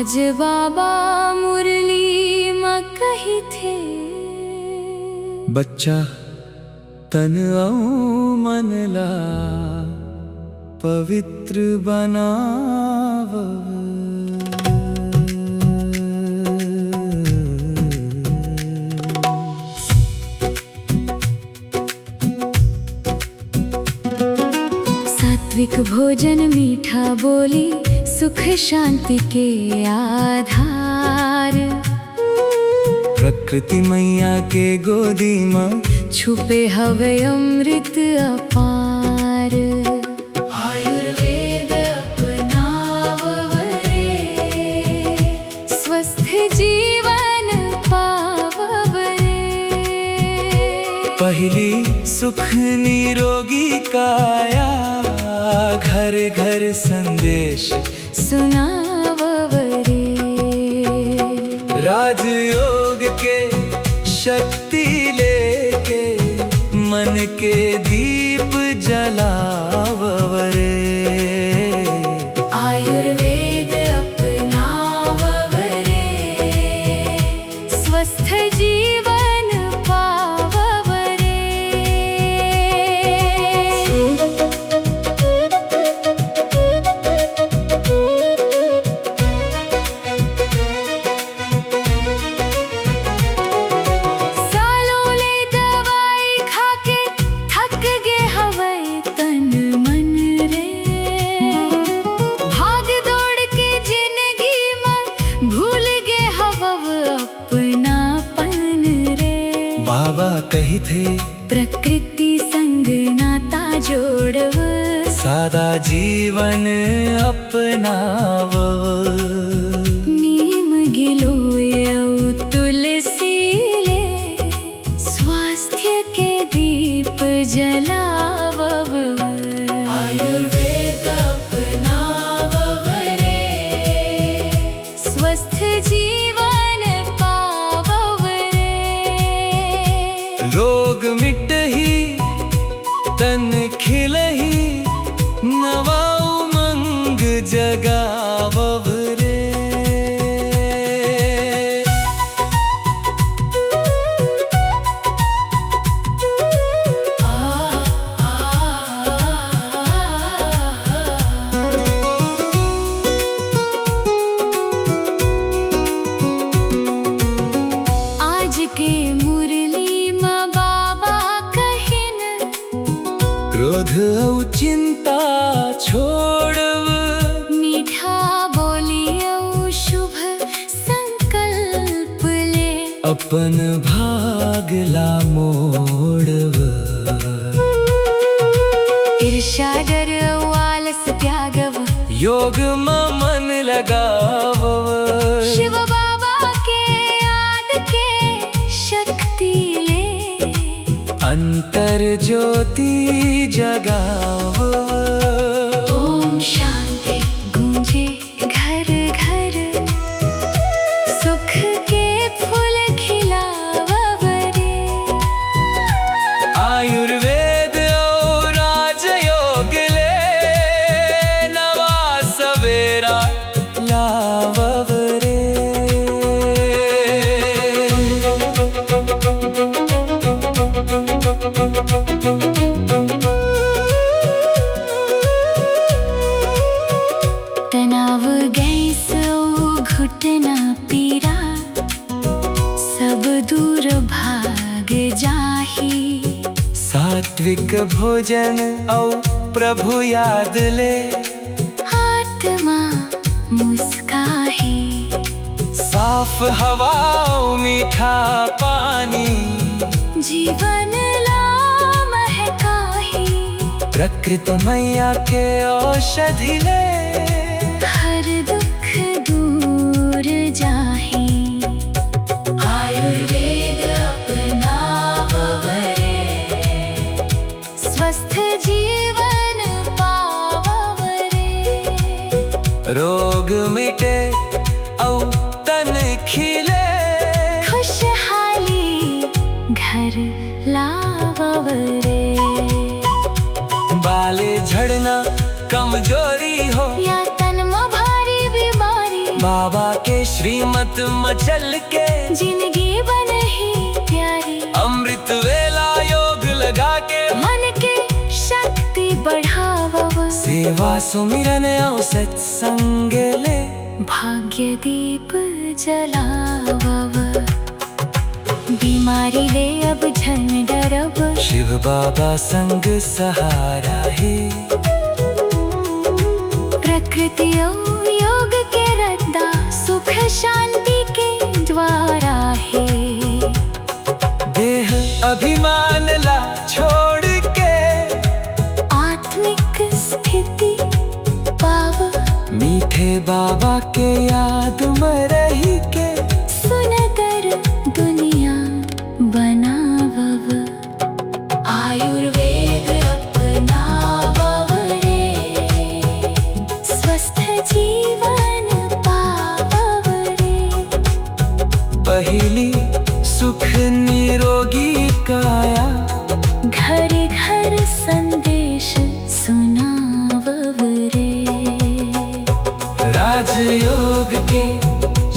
आज बाबा मुरली में कही थे, बच्चा तन औ मन ला पवित्र बनाव। सात्विक भोजन मीठा बोली सुख शांति के आधार। प्रकृति मैया के गोदी में छुपे हवे अमृत अपार। आयुर्वेद अपनाव रे, स्वस्थ जीवन पाव रे। पहली सुख निरोगी काया, घर घर संदेश सुनाव रे। राजयोग के शक्ति लेके मन के दीप जलाव रे। आयुर्वेद अपनाव रे, स्वस्थ जीवन पाव रे। बाबा कही थे प्रकृति संग नाता जोड़व, सादा जीवन अपनाव। नीम गिलोय तुलसी ले, स्वास्थ्य के दीप जलाव। आयुर्वेद अपनाव रे, स्वस्थ जीवन पाव रे। रोग मिटही तन खिलही, नवा उमंग जगाव रे। आज के मुरली में बाबा कहिन, क्रोध और चिंता छोड़व, मीठा बोलियो शुभ संकल्प ले। अपन भागला मोड़व। ईर्ष्या डर आलस त्यागव, योग में मन लगाव। शिव बाबा के याद के शक्ति ले। अंतर ज्योति जगाव। ओम शांति गूंजे घर घर, सुख के फूल खिलाव रे। आयुर्वेद और राजयोग ले, नवा सवेरा लाव रे। तनाव गैस घुटना पीरा, सब दूर भाग जाही। सात्विक भोजन और प्रभु याद ले, आत्मा मुस्काही। साफ हवा और मीठा पानी, जीवन ला महकाही। प्रकृति मैया के औषधि ले, हर दुख दूर जाही। आयुर्वेद अपनाव रे, स्वस्थ जीवन पाव रे। रोग मिटे और तन खिले, खुशहाली घर लाव रे। बाले झड़ना कमजोरी हो, या तन में भारी बीमारी, बाबा के श्रीमत मचल के जिंदगी बन ही प्यारी। अमृत वेला योग लगा के मन के शक्ति बढ़ावव। सेवा सुमिरन और सत्संग ले भाग्य दीप जलावव। बीमारी ले अब झन डरब। शिव बाबा संग सहारा है। प्रकृति और योग के रद्दा सुख शांति के द्वारा है। देह अभिमान ला छोड़ के आत्मिक स्थिति पाव। मीठे बाबा के याद में रही के सुनकर दुनिया बनावव। आयुर्वेद अपनावव रे। स्वस्थ जीवन पावव रे। पहली सुख निरोगी काया घर घर संदेश सुनावव रे। राजयोग के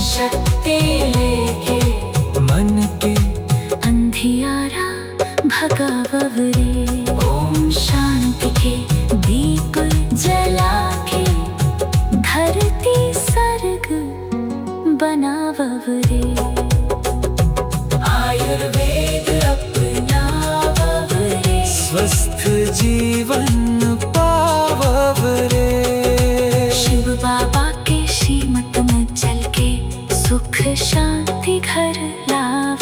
शक्ति लेके मन के अंधियारा भगावव रे। ओम शांति के दीप जला के धरती स्वर्ग बनावव रे। आयुर्वेद अपनावव रे। स्वस्थ जीवन पावव रे। शिव बाबा के श्रीमत में चल के सुख शांति घर ला